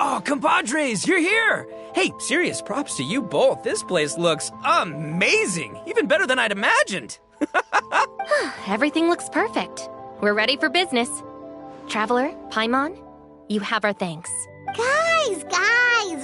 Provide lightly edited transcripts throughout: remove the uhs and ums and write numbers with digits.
Oh, compadres, you're here! Hey, serious props to you both. This place looks amazing. Even better than I'd imagined. Everything looks perfect. We're ready for business. Traveler, Paimon, you have our thanks. Guys,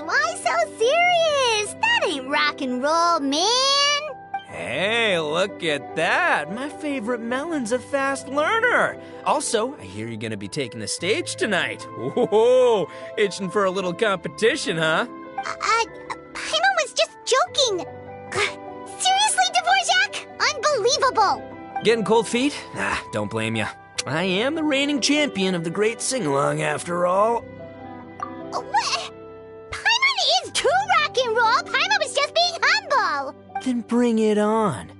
why so serious? That ain't rock and roll, man. Hey, look at that. My favorite melon's a fast learner. Also, I hear you're gonna be taking the stage tonight. Whoa, itching for a little competition, huh? Paimon was just joking. Seriously, Dvorak? Unbelievable. Getting cold feet? Don't blame ya. I am the reigning champion of the great sing-along after all. What? Paimon is too rock and roll. Paimon was just being humble. Then bring it on.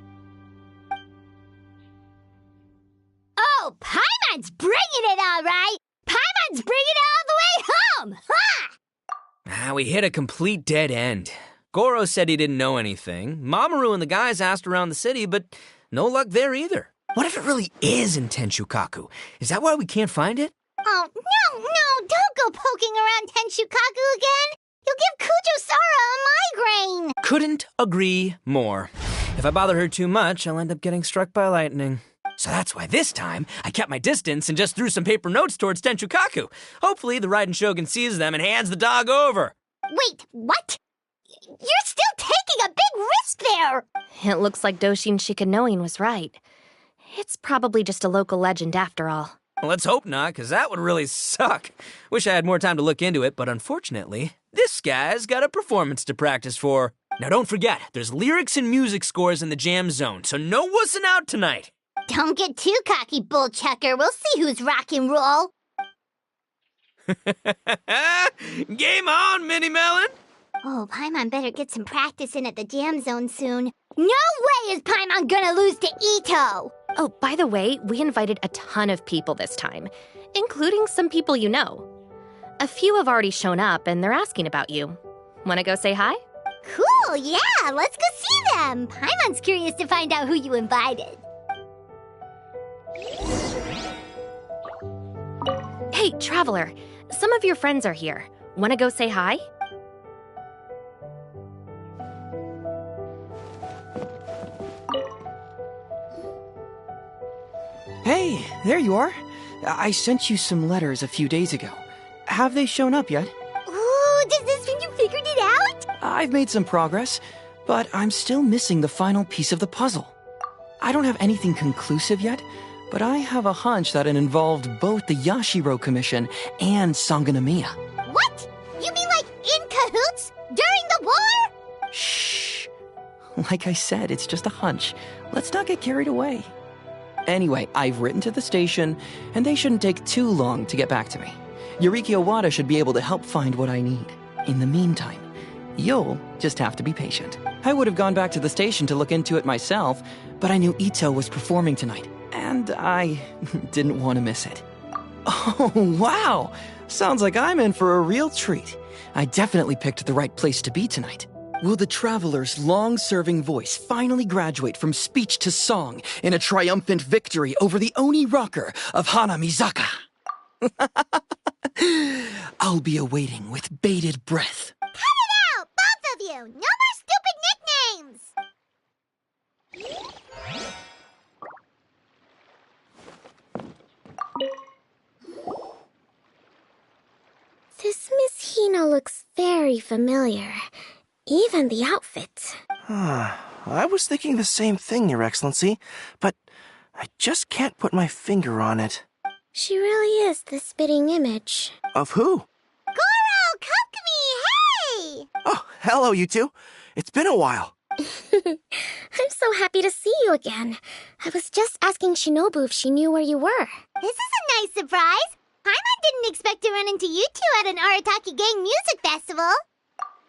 Oh, Paimon's bringing it all right. Paimon's bringing it all the way home. Ha! We hit a complete dead end. Goro said he didn't know anything. Mamoru and the guys asked around the city, but no luck there either. What if it really is in Tenshukaku? Is that why we can't find it? Oh, no, don't go poking around Tenshukaku again. You'll give Kujo-Sara a migraine. Couldn't agree more. If I bother her too much, I'll end up getting struck by lightning. So that's why this time, I kept my distance and just threw some paper notes towards Tenshukaku. Hopefully, the Raiden Shogun sees them and hands the dog over. Wait, what? You're still taking a big risk there. It looks like Doshin Shikanoin was right. It's probably just a local legend after all. Well, let's hope not, because that would really suck. Wish I had more time to look into it, but unfortunately, this guy's got a performance to practice for. Now don't forget, there's lyrics and music scores in the jam zone, so no wussing out tonight. Don't get too cocky, bullchucker. We'll see who's rock and roll. Game on, Mini Melon! Oh, Paimon better get some practice in at the jam zone soon. No way is Paimon gonna lose to Itto! Oh, by the way, we invited a ton of people this time, including some people you know. A few have already shown up, and they're asking about you. Wanna go say hi? Cool, yeah, let's go see them. Paimon's curious to find out who you invited. Hey, Traveler, some of your friends are here. Wanna go say hi? Hey, there you are. I sent you some letters a few days ago. Have they shown up yet? Ooh, does this mean you figured it out? I've made some progress, but I'm still missing the final piece of the puzzle. I don't have anything conclusive yet, but I have a hunch that it involved both the Yashiro Commission and Sangonomiya. What? You mean like in cahoots? During the war? Shh. Like I said, it's just a hunch. Let's not get carried away. Anyway, I've written to the station, and they shouldn't take too long to get back to me. Yuriki Owada should be able to help find what I need. In the meantime, you'll just have to be patient. I would have gone back to the station to look into it myself, but I knew Itto was performing tonight, and I didn't want to miss it. Oh, wow! Sounds like I'm in for a real treat. I definitely picked the right place to be tonight. Will the Traveler's long-serving voice finally graduate from speech to song in a triumphant victory over the Oni rocker of Hanamizaka? I'll be awaiting with bated breath. Cut it out, both of you! No more stupid nicknames! This Miss Hina looks very familiar. Even the outfit. I was thinking the same thing, Your Excellency, but I just can't put my finger on it. She really is the spitting image. Of who? Goro, Kokumi, hey! Oh, hello, you two. It's been a while. I'm so happy to see you again. I was just asking Shinobu if she knew where you were. This is a nice surprise. Paimon didn't expect to run into you two at an Arataki Gang music festival.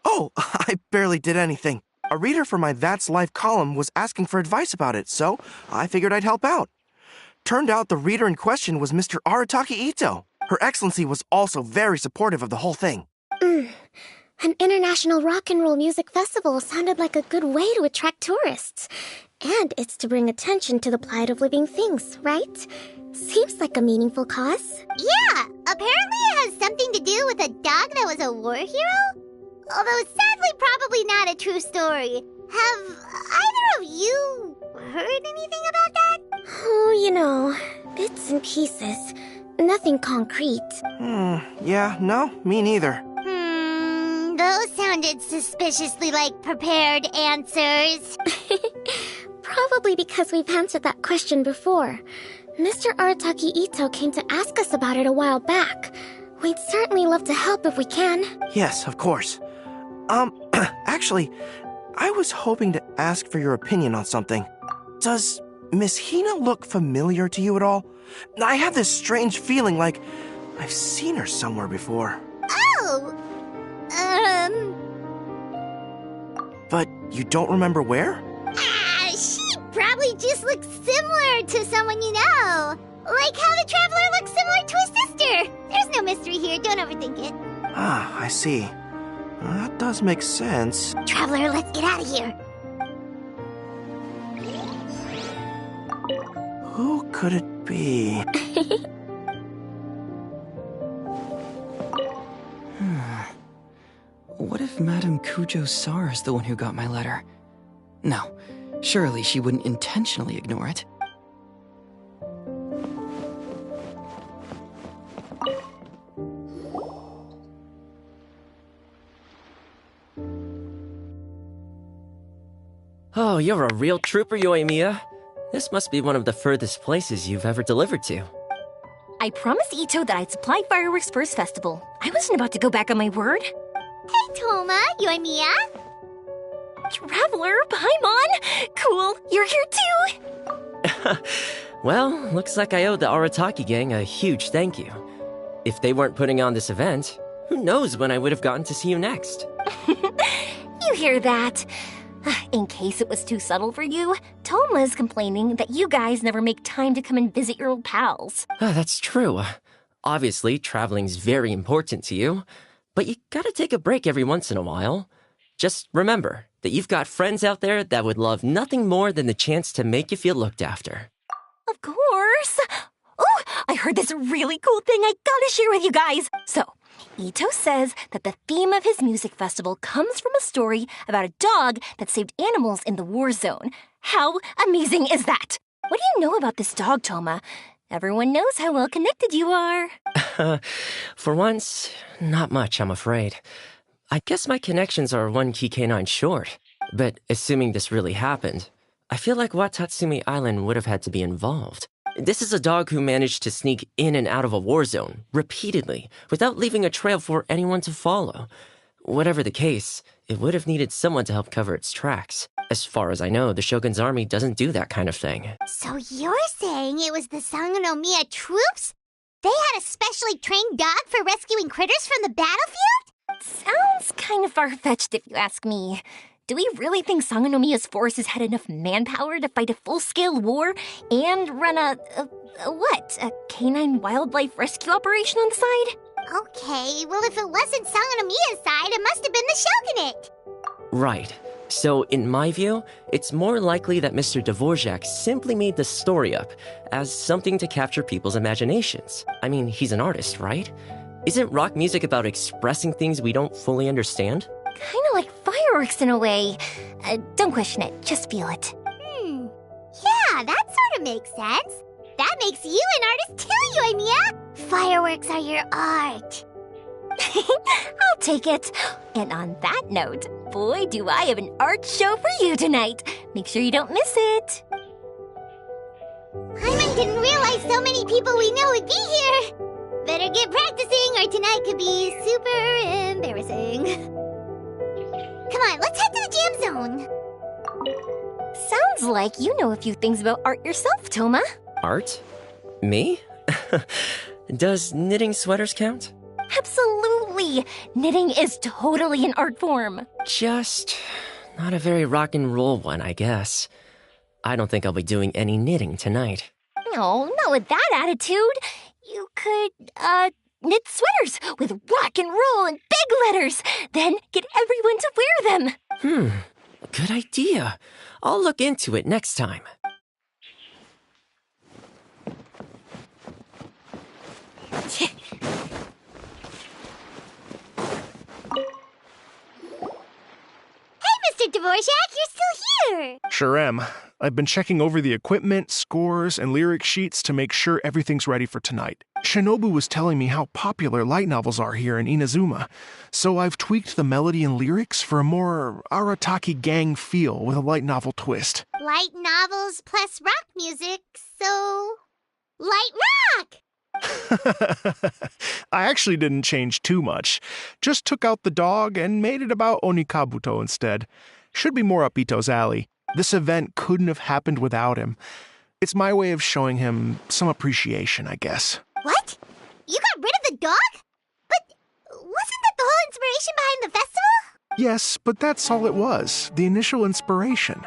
Oh, I barely did anything. A reader for my That's Life column was asking for advice about it, so I figured I'd help out. Turned out the reader in question was Mr. Arataki Itto. Her Excellency was also very supportive of the whole thing. An international rock and roll music festival sounded like a good way to attract tourists. And it's to bring attention to the plight of living things, right? Seems like a meaningful cause. Yeah, apparently it has something to do with a dog that was a war hero? Although sadly probably not a true story. Have either of you heard anything about that? Oh, bits and pieces. Nothing concrete. Yeah, no, me neither. Those sounded suspiciously like prepared answers. Probably because we've answered that question before. Mr. Arataki Itto came to ask us about it a while back. We'd certainly love to help if we can. Yes, of course. Actually, I was hoping to ask for your opinion on something. Does Miss Hina look familiar to you at all? I have this strange feeling like I've seen her somewhere before. Oh! But you don't remember where? She probably just looks similar to someone you know. Like how the Traveler looks similar to his sister. There's no mystery here, don't overthink it. Ah, I see. That does make sense. Traveler, let's get out of here. Who could it be? What if Madame Kujo-Sar is the one who got my letter? No, surely she wouldn't intentionally ignore it. Oh, you're a real trooper, Yoimiya. This must be one of the furthest places you've ever delivered to. I promised Itto that I'd supply fireworks for his festival. I wasn't about to go back on my word. Hey, Toma, Yoimiya. Traveler, Paimon! Cool, you're here too! Well, looks like I owe the Arataki gang a huge thank you. If they weren't putting on this event, who knows when I would have gotten to see you next. You hear that? In case it was too subtle for you, Toma's complaining that you guys never make time to come and visit your old pals. That's true. Obviously, traveling's very important to you, but you gotta take a break every once in a while. Just remember that you've got friends out there that would love nothing more than the chance to make you feel looked after. Of course. Oh, I heard this really cool thing I gotta share with you guys. So, Itto says that the theme of his music festival comes from a story about a dog that saved animals in the war zone. How amazing is that? What do you know about this dog, Toma? Everyone knows how well connected you are. For once, not much, I'm afraid. I guess my connections are one key canine short. But assuming this really happened, I feel like Watatsumi Island would have had to be involved. This is a dog who managed to sneak in and out of a war zone repeatedly without leaving a trail for anyone to follow. Whatever the case, it would have needed someone to help cover its tracks. As far as I know, the Shogun's army doesn't do that kind of thing. So you're saying it was the Sangonomiya troops? They had a specially trained dog for rescuing critters from the battlefield? Sounds kind of far-fetched if you ask me. Do we really think Sangonomiya's forces had enough manpower to fight a full-scale war and run a canine wildlife rescue operation on the side? Okay, well if it wasn't Sangonomiya's side, it must have been the Shogunate. Right. So, in my view, it's more likely that Mr. Dvorak simply made the story up as something to capture people's imaginations. I mean, he's an artist, right? Isn't rock music about expressing things we don't fully understand? Kinda like fireworks in a way. Don't question it, just feel it. Yeah, that sort of makes sense. That makes you an artist too, Yoimiya. Fireworks are your art. I'll take it. And on that note, boy, do I have an art show for you tonight. Make sure you don't miss it. Paimon didn't realize so many people we know would be here. Better get practicing or tonight could be super embarrassing. Come on, let's head to the jam zone. Sounds like you know a few things about art yourself, Toma. Art? Me? Does knitting sweaters count? Absolutely! Knitting is totally an art form. Just not a very rock and roll one, I guess. I don't think I'll be doing any knitting tonight. No, not with that attitude. You could, knit sweaters with rock and roll in big letters. Then get everyone to wear them. Good idea. I'll look into it next time. Mr. Dvorak, you're still here! Sure am. I've been checking over the equipment, scores, and lyric sheets to make sure everything's ready for tonight. Shinobu was telling me how popular light novels are here in Inazuma, so I've tweaked the melody and lyrics for a more Arataki gang feel with a light novel twist. Light novels plus rock music, so... light rock! I actually didn't change too much. Just took out the dog and made it about Onikabuto instead. Should be more up Itto's alley. This event couldn't have happened without him. It's my way of showing him some appreciation, I guess. What? You got rid of the dog? But wasn't that the whole inspiration behind the festival? Yes, but that's all it was. The initial inspiration.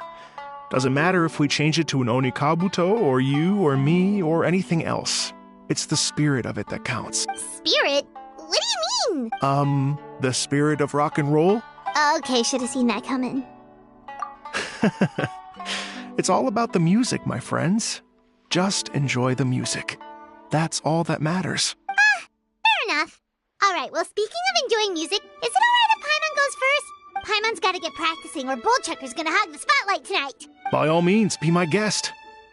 Doesn't matter if we change it to an Onikabuto or you or me or anything else. It's the spirit of it that counts. Spirit? What do you mean? The spirit of rock and roll? Okay, should have seen that coming. It's all about the music, my friends. Just enjoy the music. That's all that matters. Fair enough. Alright, well, speaking of enjoying music, is it alright if Paimon goes first? Paimon's gotta get practicing or Bullchucker's gonna hog the spotlight tonight. By all means, be my guest.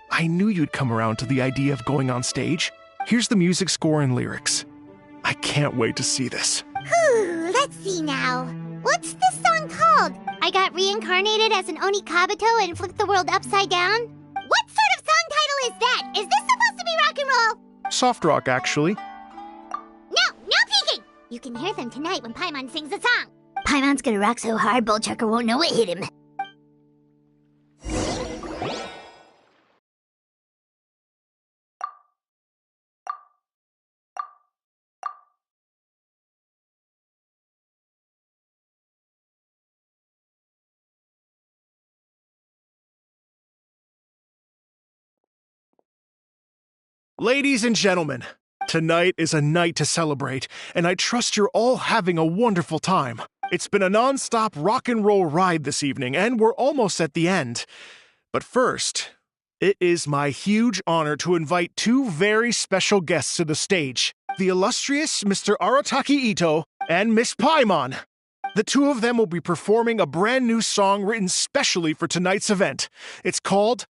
I knew you'd come around to the idea of going on stage. Here's the music score and lyrics. I can't wait to see this. Whew, let's see now. What's this song called? I got reincarnated as an Onikabuto and flipped the world upside down? What sort of song title is that? Is this supposed to be rock and roll? Soft rock, actually. No peeking! You can hear them tonight when Paimon sings the song. Paimon's gonna rock so hard, Bullchucker won't know what hit him. Ladies and gentlemen, tonight is a night to celebrate, and I trust you're all having a wonderful time. It's been a non-stop rock and roll ride this evening, and we're almost at the end. But first, it is my huge honor to invite two very special guests to the stage, the illustrious Mr. Arataki Itto and Miss Paimon. The two of them will be performing a brand new song written specially for tonight's event. It's called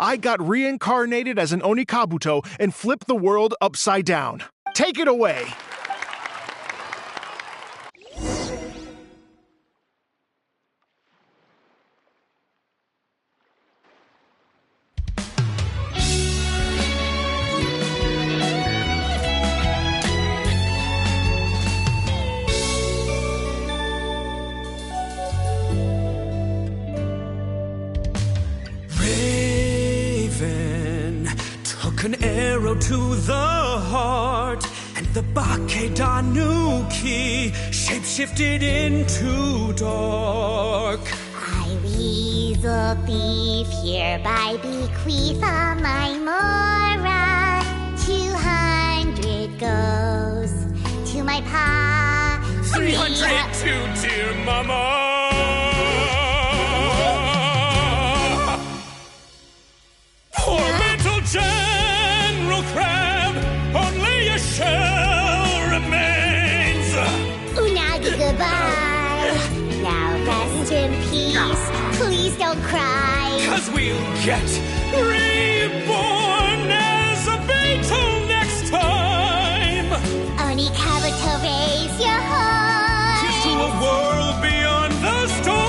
I Got Reincarnated as an Onikabuto and Flipped the World Upside Down. Take it away! An arrow to the heart, and the Bakedanuki shapeshifted into dark. I, weasel thief, hereby bequeath all my mora. 200 goes to my pa. 300 to dear mama. Poor little General Crab, only a shell remains. Unagi, goodbye. Now rest in peace. Please don't cry. 'Cause we'll get reborn as a beetle next time. Onikabuto, raise your heart To a world beyond the storm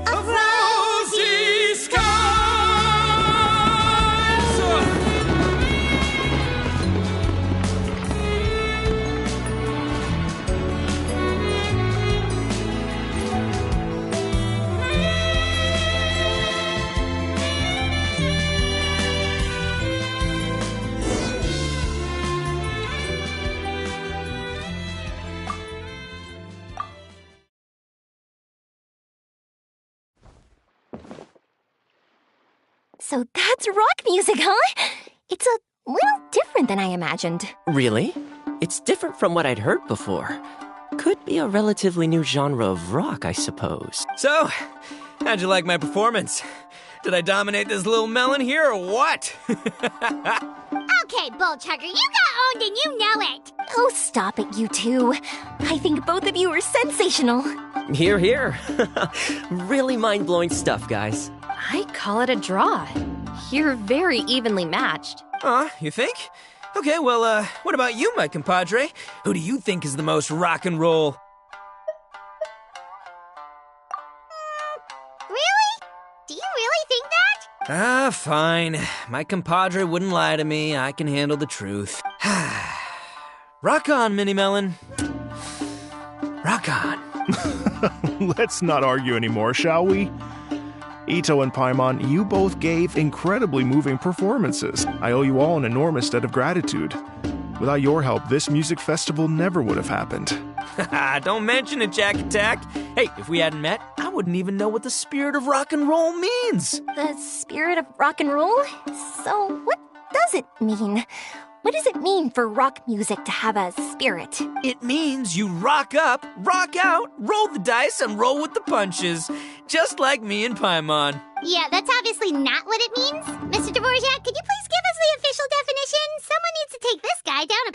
of rosy skies. So that's rock music, huh? It's a little different different than I imagined. Really? It's different from what I'd heard before. Could be a relatively new genre of rock, I suppose. So, how'd you like my performance? Did I dominate this little melon here or what? Okay, Bull Chugger, you got owned and you know it. Oh, stop it, you two. I think both of you are sensational. Hear, hear. Really mind-blowing stuff, guys. I call it a draw. You're very evenly matched. You think? Okay, well, what about you, my compadre? Who do you think is the most rock and roll? Really? Do you really think that? Fine. My compadre wouldn't lie to me. I can handle the truth. Rock on, Mini Melon. Rock on. Let's not argue anymore, shall we? Itto and Paimon, you both gave incredibly moving performances. I owe you all an enormous debt of gratitude. Without your help, this music festival never would have happened. Don't mention it, Jack Attack. Hey, if we hadn't met, I wouldn't even know what the spirit of rock and roll means. The spirit of rock and roll? So, what does it mean? What does it mean for rock music to have a spirit? It means you rock up, rock out, roll the dice, and roll with the punches. Just like me and Paimon. Yeah, that's obviously not what it means. Mr. Dvorak, could you please give us the official definition? Someone needs to take this guy down a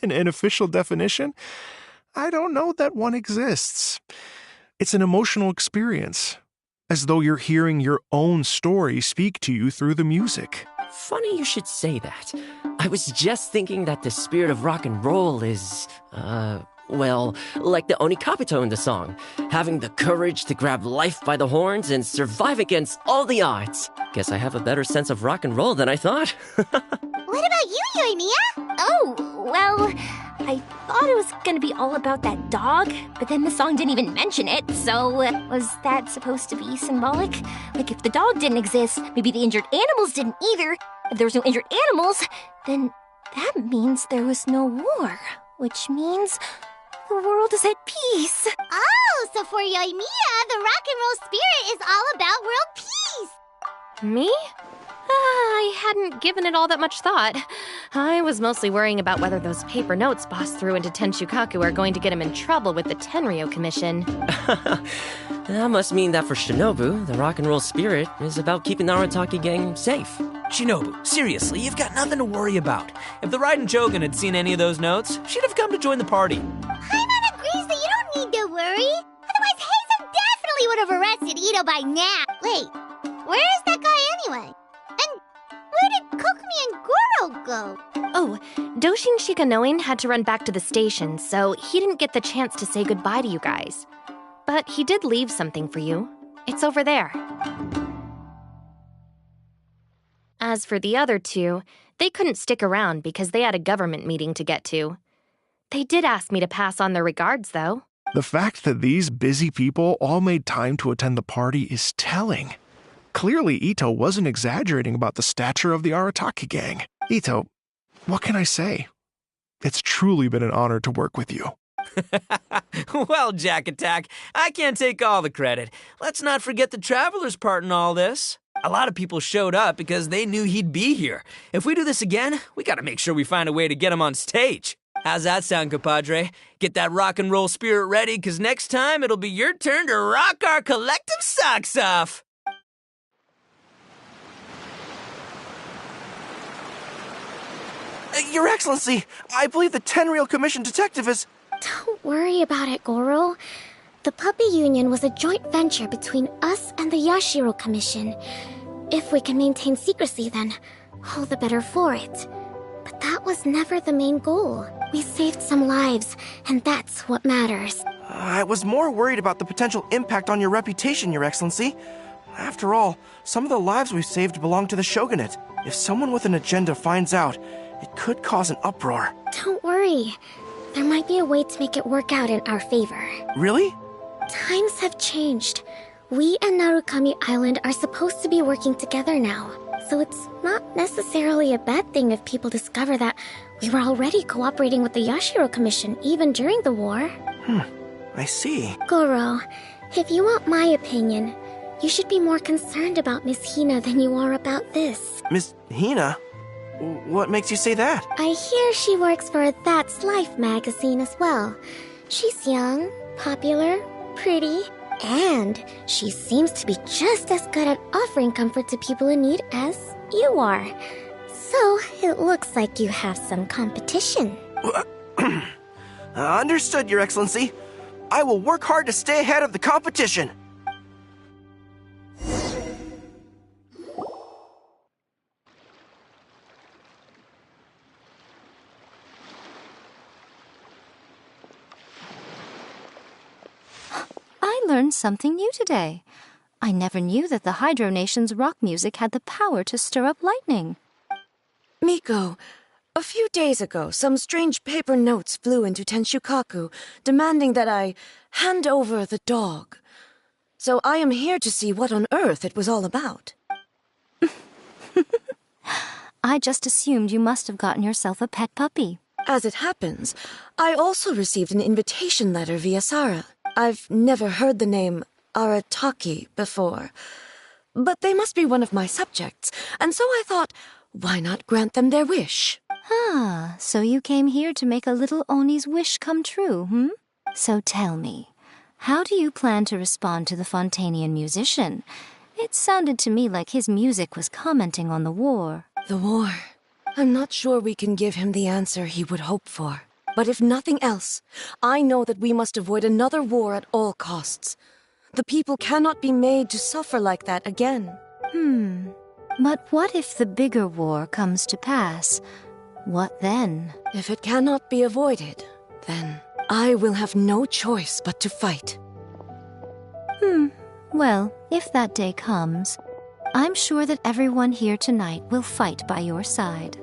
peg. An official definition? I don't know that one exists. It's an emotional experience, as though you're hearing your own story speak to you through the music. Funny you should say that. I was just thinking that the spirit of rock and roll is, well, like the Onikapito in the song. Having the courage to grab life by the horns and survive against all the odds. Guess I have a better sense of rock and roll than I thought. What about you, Yoimiya? Oh, well, I thought it was gonna be all about that dog, but then the song didn't even mention it, so was that supposed to be symbolic? Like, if the dog didn't exist, maybe the injured animals didn't either. If there was no injured animals, then that means there was no war, which means the world is at peace. Oh, so for Yoimiya, the rock and roll spirit is all about world peace. Me? I hadn't given it all that much thought. I was mostly worrying about whether those paper notes Boss threw into Tenchukaku are going to get him in trouble with the Tenryo Commission. That must mean that for Shinobu, the rock and roll spirit is about keeping the Arataki gang safe. Shinobu, seriously, you've got nothing to worry about. If the Raiden Shogun had seen any of those notes, she'd have come to join the party. Paimon agrees that you don't need to worry. Otherwise, Heizo definitely would have arrested Itto by now. Wait, where is that guy anyway? And where did Kokumi and Goro go? Oh, Doshin Shikanoin had to run back to the station, so he didn't get the chance to say goodbye to you guys. But he did leave something for you. It's over there. As for the other two, they couldn't stick around because they had a government meeting to get to. They did ask me to pass on their regards, though. The fact that these busy people all made time to attend the party is telling. Clearly, Itto wasn't exaggerating about the stature of the Arataki gang. Itto, what can I say? It's truly been an honor to work with you. Well, Jack Attack, I can't take all the credit. Let's not forget the Traveler's part in all this. A lot of people showed up because they knew he'd be here. If we do this again, we gotta make sure we find a way to get him on stage. How's that sound, compadre? Get that rock and roll spirit ready, because next time it'll be your turn to rock our collective socks off. Your Excellency, I believe the Tenryo Commission detective is... Don't worry about it, Goro. The Puppy Union was a joint venture between us and the Yashiro Commission. If we can maintain secrecy, then all the better for it. But that was never the main goal. We saved some lives, and that's what matters. I was more worried about the potential impact on your reputation, Your Excellency. After all, some of the lives we've saved belong to the Shogunate. If someone with an agenda finds out, it could cause an uproar. Don't worry. There might be a way to make it work out in our favor. Really? Times have changed. We and Narukami Island are supposed to be working together now. So it's not necessarily a bad thing if people discover that we were already cooperating with the Yashiro Commission even during the war. I see. Goro, if you want my opinion, you should be more concerned about Miss Hina than you are about this. Miss Hina? What makes you say that? I hear she works for That's Life magazine as well. She's young, popular, pretty, and she seems to be just as good at offering comfort to people in need as you are. So, it looks like you have some competition. Understood, Your Excellency. I will work hard to stay ahead of the competition. I learned something new today. I never knew that the Hydro Nation's rock music had the power to stir up lightning. Miko, a few days ago, some strange paper notes flew into Tenshukaku, demanding that I hand over the dog. So I am here to see what on earth it was all about. I just assumed you must have gotten yourself a pet puppy. As it happens, I also received an invitation letter via Sara. I've never heard the name Arataki before, but they must be one of my subjects, and so I thought, why not grant them their wish? Ah, so you came here to make a little Oni's wish come true, hmm? So tell me, how do you plan to respond to the Fontanian musician? It sounded to me like his music was commenting on the war. The war. I'm not sure we can give him the answer he would hope for. But if nothing else, I know that we must avoid another war at all costs. The people cannot be made to suffer like that again. But what if the bigger war comes to pass? What then? If it cannot be avoided, then I will have no choice but to fight. Well, if that day comes, I'm sure that everyone here tonight will fight by your side.